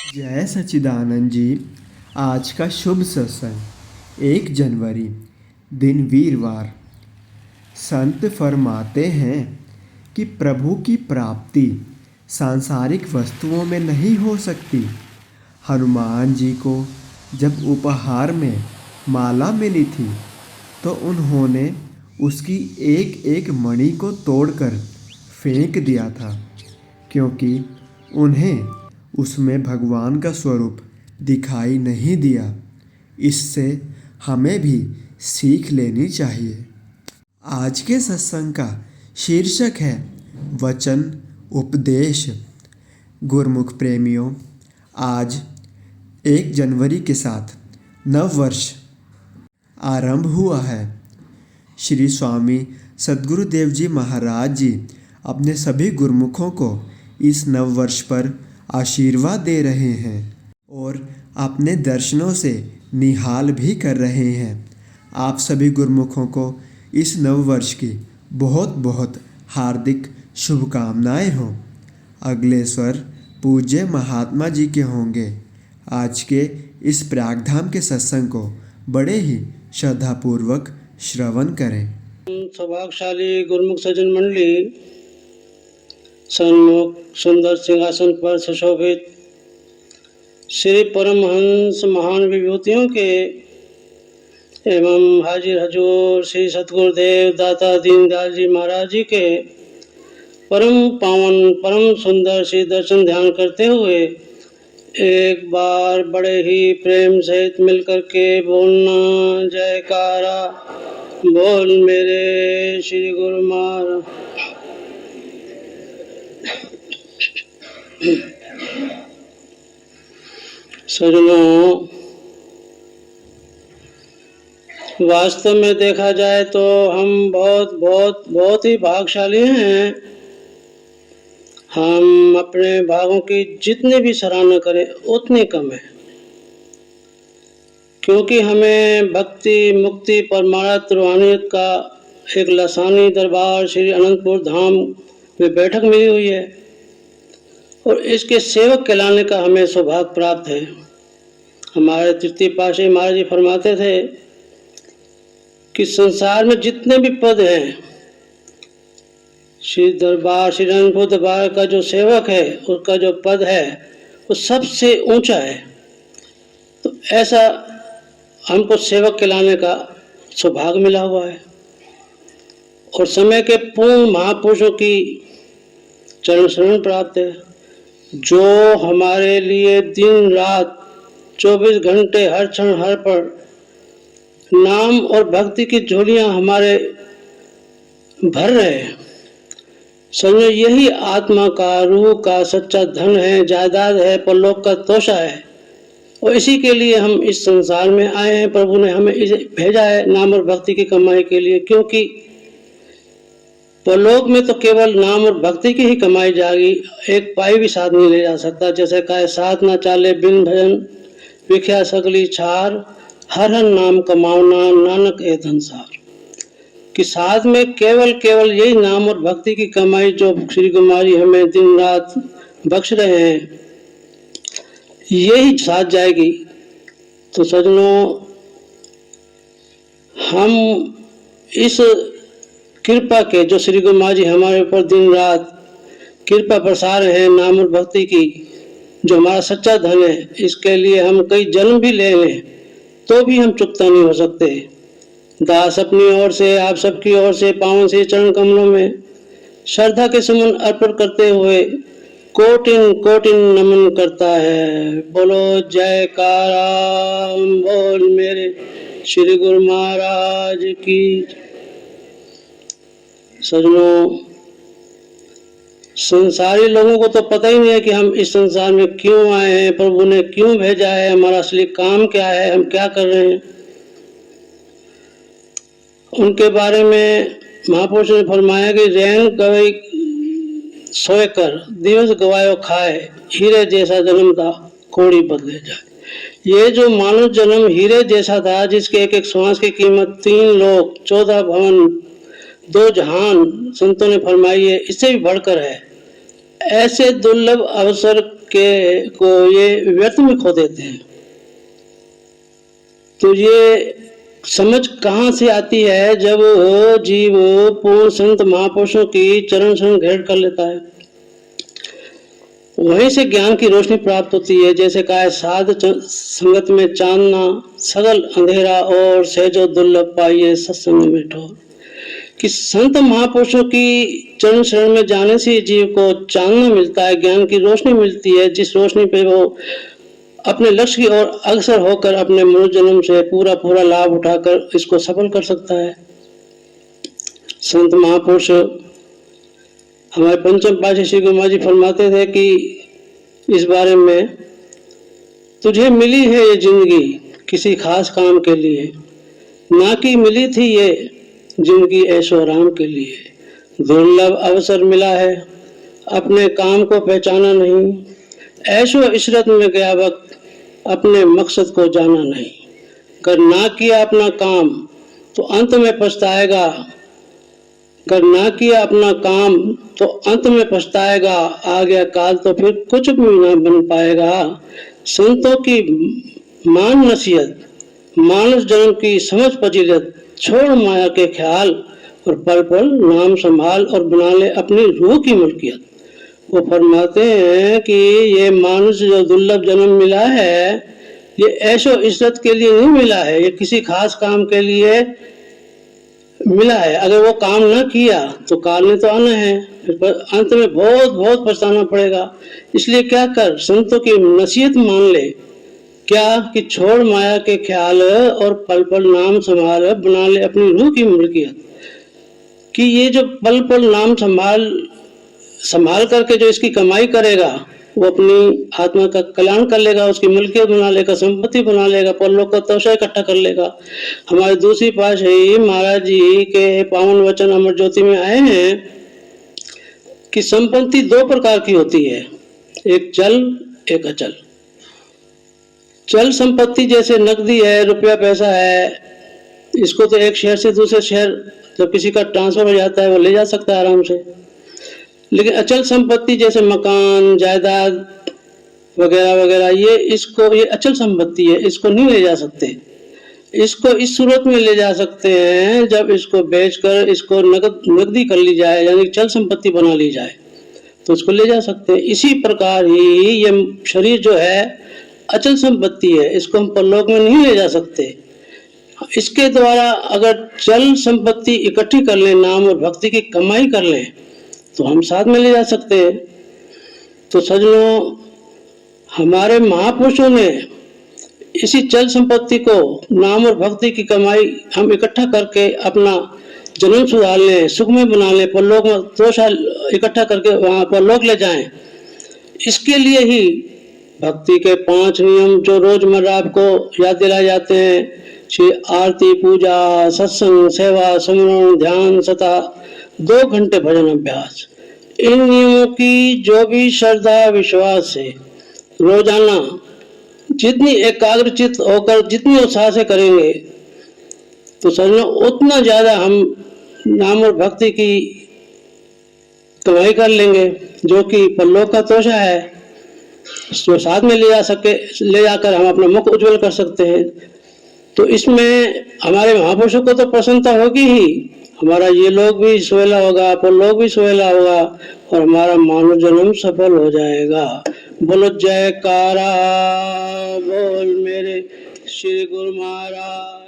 जय सच्चिदानंद जी। आज का शुभ सत्संग 1 जनवरी, दिन वीरवार। संत फरमाते हैं कि प्रभु की प्राप्ति सांसारिक वस्तुओं में नहीं हो सकती। हनुमान जी को जब उपहार में माला मिली थी तो उन्होंने उसकी एक एक मणि को तोड़कर फेंक दिया था, क्योंकि उन्हें उसमें भगवान का स्वरूप दिखाई नहीं दिया। इससे हमें भी सीख लेनी चाहिए। आज के सत्संग का शीर्षक है वचन उपदेश। गुरमुख प्रेमियों, आज 1 जनवरी के साथ नव वर्ष आरंभ हुआ है। श्री स्वामी सद्गुरुदेव जी महाराज जी अपने सभी गुरमुखों को इस नव वर्ष पर आशीर्वाद दे रहे हैं और अपने दर्शनों से निहाल भी कर रहे हैं। आप सभी गुरमुखों को इस नव वर्ष की बहुत बहुत हार्दिक शुभकामनाएं हों। अगले स्वर पूज्य महात्मा जी के होंगे। आज के इस प्रागधाम के सत्संग को बड़े ही श्रद्धापूर्वक श्रवण करें। सौभाग्यशाली गुरुमुख सज्जन मंडली, सन्मुख सुंदर सिंहासन पर सुशोभित श्री परमहंस महान विभूतियों के एवं हाजिर हजूर श्री सतगुरुदेव दाता दीनदयाल जी महाराज जी के परम पावन परम सुंदर श्री दर्शन ध्यान करते हुए एक बार बड़े ही प्रेम सहित मिलकर के बोलना जयकारा बोल मेरे श्री गुरु महाराज। सज्जनों, वास्तव में देखा जाए तो हम बहुत बहुत बहुत ही भाग्यशाली हैं। हम अपने भागों की जितनी भी सराहना करें उतनी कम है, क्योंकि हमें भक्ति मुक्ति परमार्थ रूहानियत का एक लसानी दरबार श्री अनंतपुर धाम में बैठक मिली हुई है और इसके सेवक कहलाने का हमें सौभाग्य प्राप्त है। हमारे तृतीय पातशाही महाराज जी फरमाते थे कि संसार में जितने भी पद हैं, श्री दरबार श्री अनंतपुर दरबार का जो सेवक है उसका जो पद है वो सबसे ऊंचा है। तो ऐसा हमको सेवक कहलाने का सौभाग्य मिला हुआ है और समय के पूर्ण महापुरुषों की चरण शरण प्राप्त है, जो हमारे लिए दिन रात 24 घंटे हर क्षण हर पर नाम और भक्ति की झोलियां हमारे भर रहे हैं। समझो, यही आत्मा का रूह का सच्चा धन है, जायदाद है, परलोक का तोषा है और इसी के लिए हम इस संसार में आए हैं। प्रभु ने हमें इसे भेजा है नाम और भक्ति की कमाई के लिए, क्योंकि परलोक में तो केवल नाम और भक्ति की ही कमाई जाएगी, एक पाई भी साथ नहीं ले जा सकता। जैसे कहे साथ ना चाले बिन भजन विख्या सगली छार, हर हर नाम कमावना नानक ए धनसार। कि साथ में केवल यही नाम और भक्ति की कमाई जो श्री कुमारी हमें दिन रात बख्श रहे हैं, यही साथ जाएगी। तो सज्जनों, हम इस कृपा के जो श्री कुमार जी हमारे ऊपर दिन रात कृपा बरसा रहे हैं नाम और भक्ति की, जो हमारा सच्चा धन है, इसके लिए हम कई जन्म भी ले लें तो भी हम चुकता नहीं हो सकते। दास अपनी ओर से आप सबकी ओर से पावन से चरण कमलों में श्रद्धा के सुमन अर्पण करते हुए कोटिन कोटिन नमन करता है। बोलो जयकारा बोल मेरे श्री गुरु महाराज की। सज्जनों, संसारी लोगों को तो पता ही नहीं है कि हम इस संसार में क्यों आए हैं, प्रभु ने क्यों भेजा है, हमारा असली काम क्या है, हम क्या कर रहे हैं। उनके बारे में महापुरुष ने फरमाया कि रैन गवई सोए कर दिवस गवायो खाए, हीरे जैसा जन्म था कोड़ी बदले जाए। ये जो मानव जन्म हीरे जैसा था, जिसके एक एक श्वास की कीमत 3 लोक 14 भवन 2 जहान संतों ने फरमाई है, इससे भी बढ़कर है। ऐसे दुर्लभ अवसर के को ये व्यर्थ में खो देते हैं। तो ये समझ कहाँ से आती है? जब जीव पूर्ण संत महापुरुषों की चरण शरण ग्रहण कर लेता है, वहीं से ज्ञान की रोशनी प्राप्त होती है। जैसे कहा है, साध संगत में चांदना, सगल अंधेरा और सहजो दुर्लभ पाइए सत्संग में ठोर। कि संत महापुरुषों की चरण शरण में जाने से जीव को चांदना मिलता है, ज्ञान की रोशनी मिलती है, जिस रोशनी पे वो अपने लक्ष्य की ओर अग्रसर होकर अपने मनुष्य जन्म से पूरा पूरा लाभ उठाकर इसको सफल कर सकता है। संत महापुरुष हमारे पंचम पातशाही श्री गुरु महाराज जी फरमाते थे कि इस बारे में, तुझे मिली है ये जिंदगी किसी खास काम के लिए, ना कि मिली थी ये जिंदगी ऐशो आराम के लिए। दुर्लभ अवसर मिला है, अपने काम को पहचाना नहीं, ऐशो इशरत में गया वक्त, अपने मकसद को जाना नहीं। कर ना किया अपना काम तो अंत में पछताएगा, कर ना किया अपना काम तो अंत में पछताएगा, आ गया काल तो फिर कुछ भी ना बन पाएगा। संतों की मान नसीहत, मानस जन्म की समझ फजीलत, छोड़ माया के ख्याल और पल पल नाम संभाल और बना ले अपनी रूह की मलकियत। वो फरमाते हैं कि ये मानुष जो दुर्लभ जन्म मिला है, ये ऐशो इज्जत के लिए नहीं मिला है, ये किसी खास काम के लिए मिला है। अगर वो काम ना किया तो काल ने तो आना है, फिर अंत में बहुत बहुत पछताना पड़ेगा। इसलिए क्या कर, संतों की नसीहत मान ले, क्या कि छोड़ माया के ख्याल और पल पल नाम संभाल, बना ले अपनी रूह की मलकियत। कि ये जो पल पल नाम संभाल करके जो इसकी कमाई करेगा, वो अपनी आत्मा का कल्याण कर लेगा, उसकी मलकियत बना लेगा, संपत्ति बना लेगा, परलोक का तोषा इकट्ठा कर लेगा। हमारे दूसरी पातशाही महाराज जी के पावन वचन अमर ज्योति में आए हैं कि संपत्ति दो प्रकार की होती है, एक चल एक अचल। चल संपत्ति जैसे नकदी है, रुपया पैसा है, इसको तो एक शहर से दूसरे शहर जब किसी का ट्रांसफर हो जाता है वो ले जा सकता है आराम से। लेकिन अचल संपत्ति जैसे मकान, जायदाद वगैरह वगैरह, ये अचल संपत्ति है, इसको नहीं ले जा सकते। इसको इस सूरत में ले जा सकते हैं जब इसको बेचकर इसको नकदी कर ली जाए, यानी चल संपत्ति बना ली जाए, तो इसको ले जा सकते हैं। इसी प्रकार ही ये शरीर जो है अचल संपत्ति है, इसको हम परलोक में नहीं ले जा सकते। इसके द्वारा अगर चल संपत्ति इकट्ठी कर लें, नाम और भक्ति की कमाई कर लें, तो हम साथ में ले जा सकते हैं। तो सज्जनों, हमारे महापुरुषों ने इसी चल संपत्ति को, नाम और भक्ति की कमाई हम इकट्ठा करके अपना जन्म सुधार लें, सुख में बना लें, परलोक में तोषा इकट्ठा करके वहां परलोक ले जाएं। इसके लिए ही भक्ति के 5 नियम जो रोजमर्रा आपको याद दिलाए जाते हैं, श्री आरती, पूजा, सत्संग, सेवा, सुमरन, ध्यान, सता 2 घंटे भजन अभ्यास, इन नियमों की जो भी श्रद्धा विश्वास से रोजाना जितनी एकाग्रचित होकर जितनी उत्साह से करेंगे, तो समझो उतना ज्यादा हम नाम और भक्ति की कमाई कर लेंगे, जो कि परलोक का तोषा है, जो साथ में ले जाकर हम अपना मुख उज्जवल कर सकते हैं। तो इसमें हमारे महापुरुषों को तो प्रसन्नता होगी ही, हमारा ये लोग भी सुहेला होगा, परलोक भी सुहेला होगा और हमारा मानव जन्म सफल हो जाएगा। बोलो जयकारा बोल मेरे श्री गुरु महाराज।